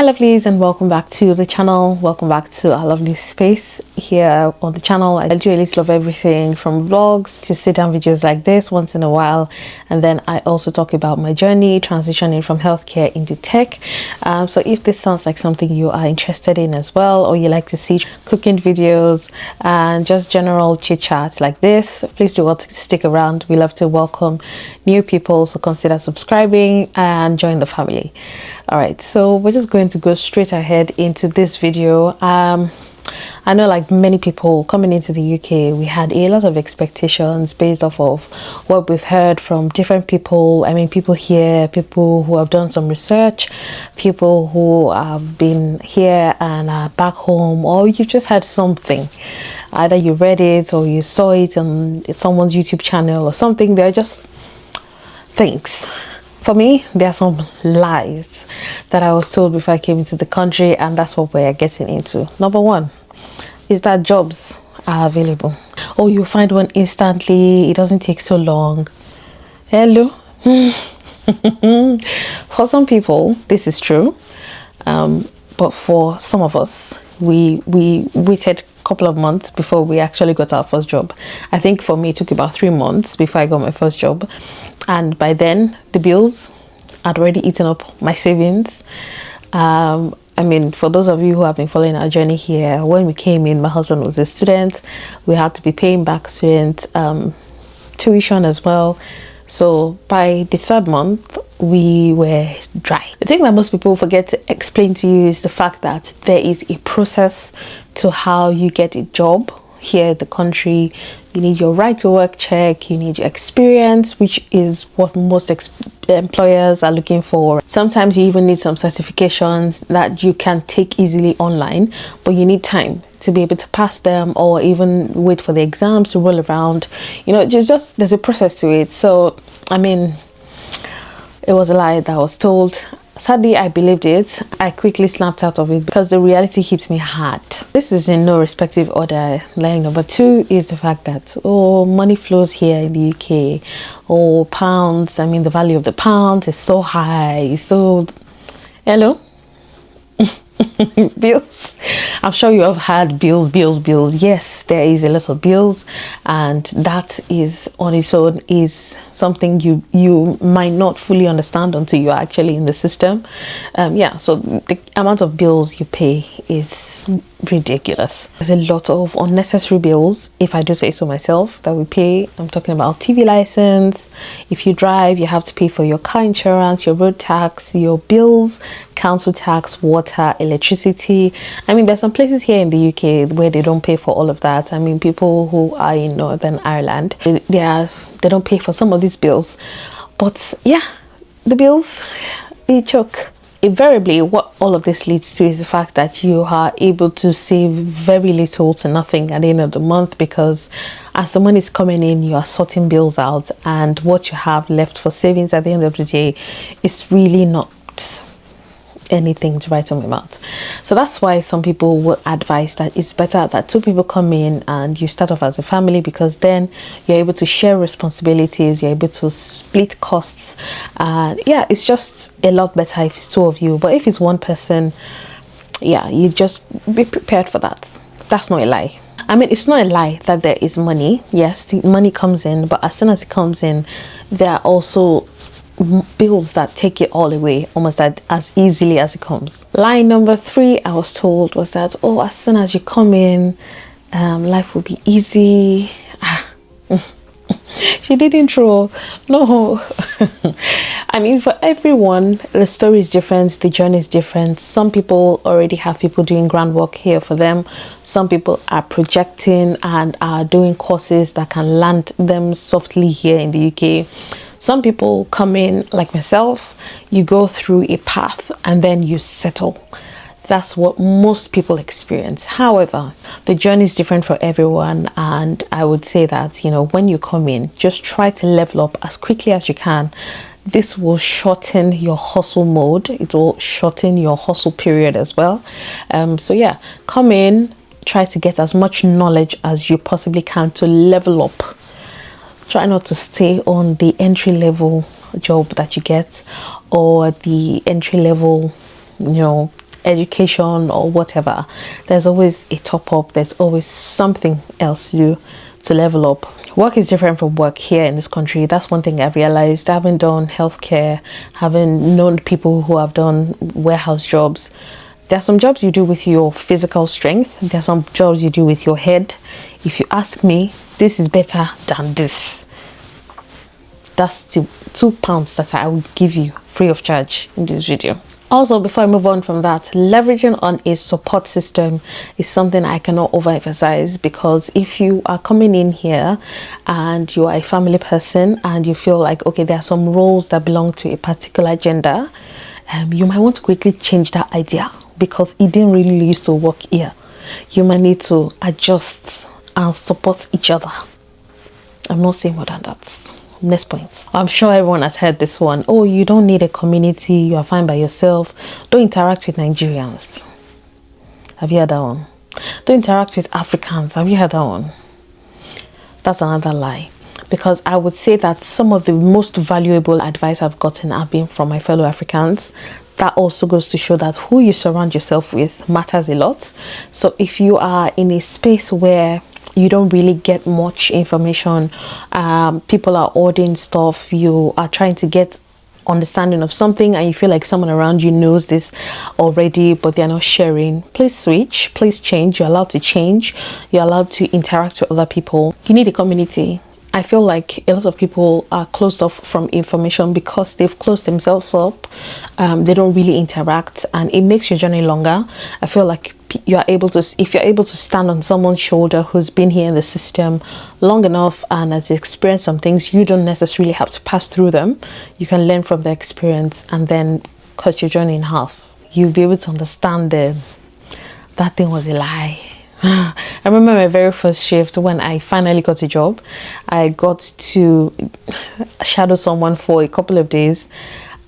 Lovelies, and welcome back to the channel. Welcome back to our lovely space here on the channel. I do a little of everything from vlogs to sit down videos like this once in a while, and then I also talk about my journey transitioning from healthcare into tech. So if this sounds like something you are interested in as well, or you like to see cooking videos and just general chit chat like this, please do want to stick around. We love to welcome new people, so consider subscribing and join the family. All right, so we're just going to go straight ahead into this video. I know, like many people coming into the UK, we had a lot of expectations based off of what we've heard from different people. I mean, people here, people who have done some research, people who have been here and are back home, or you just had something. Either you read it or you saw it on someone's YouTube channel or something. They're just things. For me, there are some lies that I was told before I came into the country, and that's what we're getting into. Number one is that jobs are available. Oh, you find one instantly. It doesn't take so long. Hello. For some people, this is true. But for some of us, we waited a couple of months before we actually got our first job. I think for me, it took about 3 months before I got my first job. And by then, the bills had already eaten up my savings. I mean, for those of you who have been following our journey here, when we came in, my husband was a student. We had to be paying back student tuition as well. So by the 3rd month, we were dry. The thing that most people forget to explain to you is the fact that there is a process to how you get a job here in the country. You need your right to work check, you need your experience, which is what most employers are looking for. Sometimes you even need some certifications that you can take easily online, but you need time to be able to pass them, or even wait for the exams to roll around. You know, just there's a process to it. So I mean, it was a lie that I was told. Sadly, I believed it. I quickly snapped out of it because the reality hit me hard. This is in no respective order. Line number 2 is the fact that, oh, money flows here in the UK. Oh, pounds. I mean, the value of the pound is so high. So, hello? Bills. I'm sure you have had bills. Yes, there is a lot of bills, and that is on its own is something you might not fully understand until you're actually in the system. Yeah, so the amount of bills you pay is ridiculous. There's a lot of unnecessary bills, if I do say so myself, that we pay. I'm talking about TV license. If you drive, you have to pay for your car insurance, your road tax, your bills, council tax, water, electricity. I mean, there's some places here in the UK where they don't pay for all of that. I mean, people who are in Northern Ireland, they don't pay for some of these bills. But yeah, the bills, they choke. Invariably, what all of this leads to is the fact that you are able to save very little to nothing at the end of the month, because as the money is coming in, you are sorting bills out, and what you have left for savings at the end of the day is really not anything to write home about. So that's why some people will advise that it's better that 2 people come in and you start off as a family, because then you're able to share responsibilities, you're able to split costs, and yeah, it's just a lot better if it's 2 of you. But if it's 1 person, yeah, you just be prepared for that. That's not a lie. I mean, it's not a lie that there is money. Yes, the money comes in, but as soon as it comes in, there are also bills that take it all away almost as easily as it comes. Lie number 3 I was told was that, oh, as soon as you come in, life will be easy. She didn't throw. No. I mean, for everyone, the story is different, the journey is different. Some people already have people doing groundwork here for them. Some people are projecting and are doing courses that can land them softly here in the UK. Some people come in like myself, you go through a path and then you settle. That's what most people experience. However, the journey is different for everyone, and I would say that, you know, when you come in, just try to level up as quickly as you can. This will shorten your hustle mode. It will shorten your hustle period as well. So yeah, come in, try to get as much knowledge as you possibly can to level up. Try not to stay on the entry level job that you get, or the entry level, you know, education or whatever, there's always a top up, there's always something else to level up. Work is different from work here in this country. That's one thing I've realized, having done healthcare, having known people who have done warehouse jobs. There are some jobs you do with your physical strength. There are some jobs you do with your head. If you ask me, this is better than this. That's the £2 that I will give you free of charge in this video. Also, before I move on from that, leveraging on a support system is something I cannot overemphasize, because if you are coming in here and you are a family person and you feel like, okay, there are some roles that belong to a particular gender, you might want to quickly change that idea because it didn't really used to work here. You might need to adjust and support each other. I'm not saying more than that. Next point. I'm sure everyone has heard this one. Oh, you don't need a community, you are fine by yourself. Don't interact with Nigerians. Have you heard that one? Don't interact with Africans. Have you heard that one? That's another lie. Because I would say that some of the most valuable advice I've gotten have been from my fellow Africans. That also goes to show that who you surround yourself with matters a lot. So if you are in a space where you don't really get much information, people are ordering stuff, you are trying to get understanding of something and you feel like someone around you knows this already but they're not sharing, please switch, please change. You're allowed to change, you're allowed to interact with other people. You need a community. I feel like a lot of people are closed off from information because they've closed themselves up. They don't really interact and it makes your journey longer. I feel like you are able to, if you're able to stand on someone's shoulder who's been here in the system long enough and has experienced some things, you don't necessarily have to pass through them. You can learn from their experience and then cut your journey in half. You'll be able to understand that thing was a lie. I remember my very first shift when I finally got a job. I got to shadow someone for a couple of days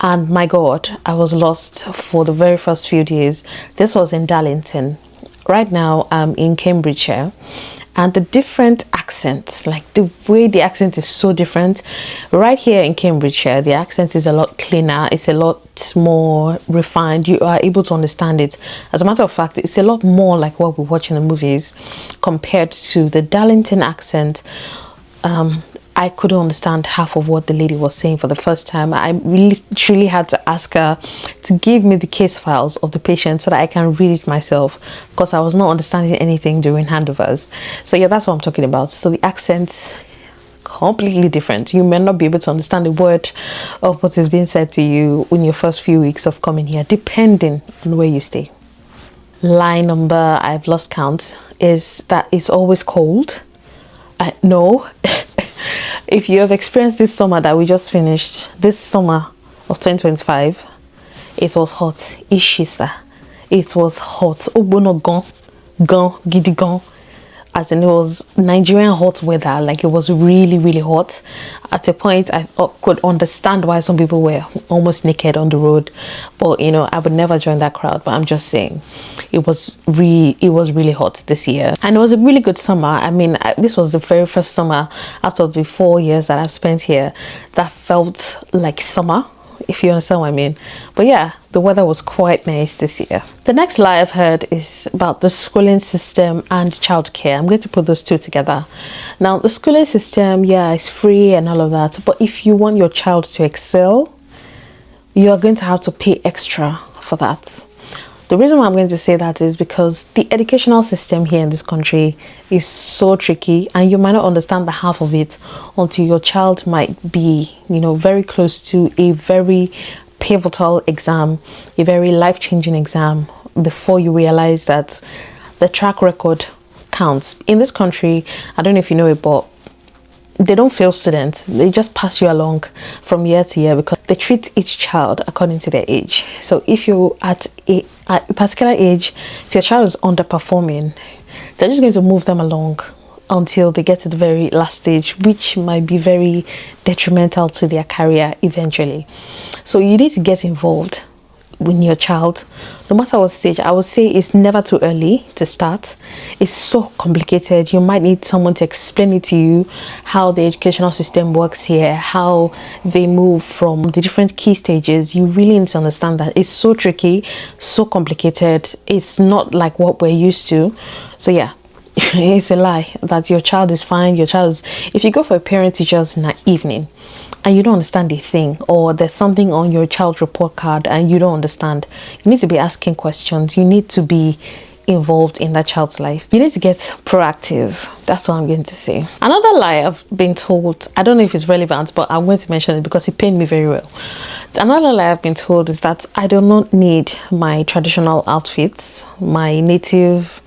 and my God, I was lost for the very first few days. This was in Darlington. Right now I'm in Cambridgeshire, and the different accents, like the way the accent is so different. Right here in Cambridgeshire, the accent is a lot cleaner, it's a lot more refined, you are able to understand it. As a matter of fact, it's a lot more like what we watch in the movies compared to the Darlington accent. I couldn't understand half of what the lady was saying for the first time. I really truly had to ask her to give me the case files of the patient so that I can read it myself, because I was not understanding anything during handovers. So yeah, that's what I'm talking about. So the accent's completely different. You may not be able to understand a word of what is being said to you in your first few weeks of coming here, depending on where you stay. Lie number, I've lost count, is that it's always cold. No. If you have experienced this summer that we just finished, this summer of 2025, it was hot. Ishisa. It was hot. Obono gone, gidi gone. As in, it was Nigerian hot weather. Like, it was really, really hot. At a point, I could understand why some people were almost naked on the road. But, you know, I would never join that crowd. But I'm just saying, it was really hot this year. And it was a really good summer. I mean, this was the very first summer out of the 4 years that I've spent here that felt like summer, if you understand what I mean. But yeah, the weather was quite nice this year. The next lie I've heard is about the schooling system and childcare. I'm going to put those two together. Now, the schooling system, yeah, it's free and all of that. But if you want your child to excel, you are going to have to pay extra for that. The reason why I'm going to say that is because the educational system here in this country is so tricky, and you might not understand the half of it until your child might be, you know, very close to a very pivotal exam, a very life-changing exam, before you realize that the track record counts. In this country, I don't know if you know it, but they don't fail students. They just pass you along from year to year because they treat each child according to their age. So if you're at a particular age, if your child is underperforming, they're just going to move them along until they get to the very last stage, which might be very detrimental to their career eventually. So you need to get involved. with your child, no matter what stage, I would say it's never too early to start. It's so complicated. You might need someone to explain it to you, how the educational system works here, how they move from the different key stages. You really need to understand that it's so tricky, so complicated. It's not like what we're used to. So yeah, it's a lie that your child is fine. Your child is, if you go for a parent teachers in the evening and you don't understand a thing, or there's something on your child report card and you don't understand, you need to be asking questions. You need to be involved in that child's life. You need to get proactive. That's what I'm going to say. Another lie I've been told, I don't know if it's relevant, but I'm going to mention it because it pained me very well. Another lie I've been told is that I do not need my traditional outfits, my native,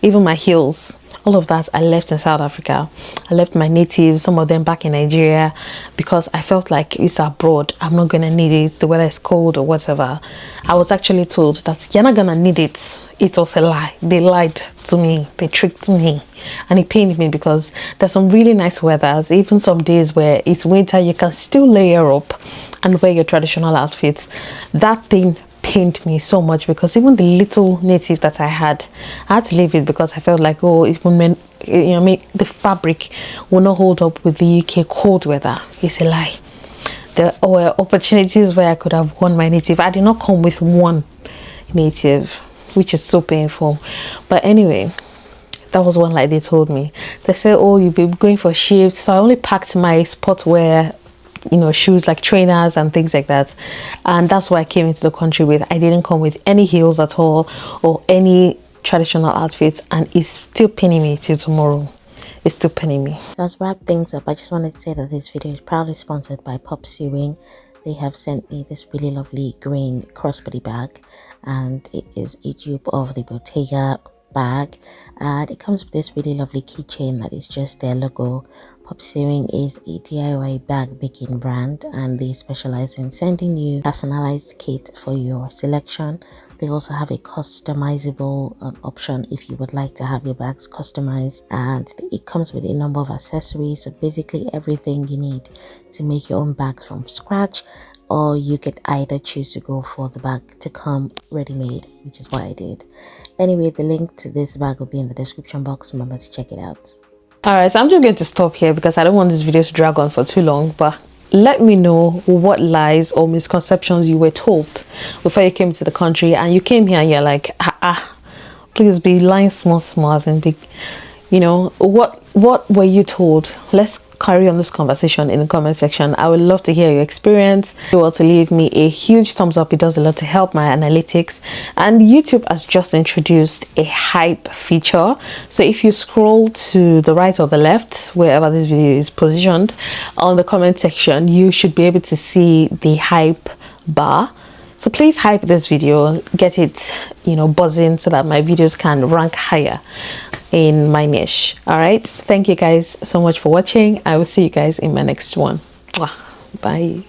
even my heels. All of that I left in South Africa. I left my native, some of them back in Nigeria, because I felt like it's abroad. I'm not gonna need it. The weather is cold or whatever. I was actually told that you're not gonna need it. It was a lie. They lied to me. They tricked me, and it pained me because there's some really nice weathers. Even some days where it's winter, you can still layer up and wear your traditional outfits. That thing pained me so much because even the little native that I had to leave it because I felt like, oh, it would mean, you know, the fabric will not hold up with the UK cold weather. It's a lie. There were opportunities where I could have worn my native. I did not come with one native, which is so painful. But anyway, that was one lie they told me. They said, oh, you'll be going for shifts. So I only packed my sportswear, you know, shoes like trainers and things like that, and that's what I came into the country with. I didn't come with any heels at all or any traditional outfits, and it's still pinning me till tomorrow. It's still pinning me. Let's wrap things up. I just wanted to say that this video is proudly sponsored by Popsewing. They have sent me this really lovely green crossbody bag, and it is a dupe of the Bottega bag, and it comes with this really lovely keychain that is just their logo. Popsewing is a DIY bag making brand, and they specialize in sending you personalized kit for your selection. They also have a customizable option if you would like to have your bags customized, and it comes with a number of accessories, so basically everything you need to make your own bags from scratch, or you could either choose to go for the bag to come ready-made, which is what I did. Anyway, the link to this bag will be in the description box. Remember to check it out. Alright, so I'm just going to stop here because I don't want this video to drag on for too long, but let me know what lies or misconceptions you were told before you came to the country, and you came here and you're like, please be lying small and big, you know, what were you told? Let's carry on this conversation in the comment section. I would love to hear your experience. You want to leave me a huge thumbs up. It does a lot to help my analytics, and YouTube has just introduced a hype feature. So if you scroll to the right or the left, wherever this video is positioned on the comment section, you should be able to see the hype bar. So please hype this video, get it, you know, buzzing so that my videos can rank higher in my niche. All right, thank you guys so much for watching. I will see you guys in my next one. Bye.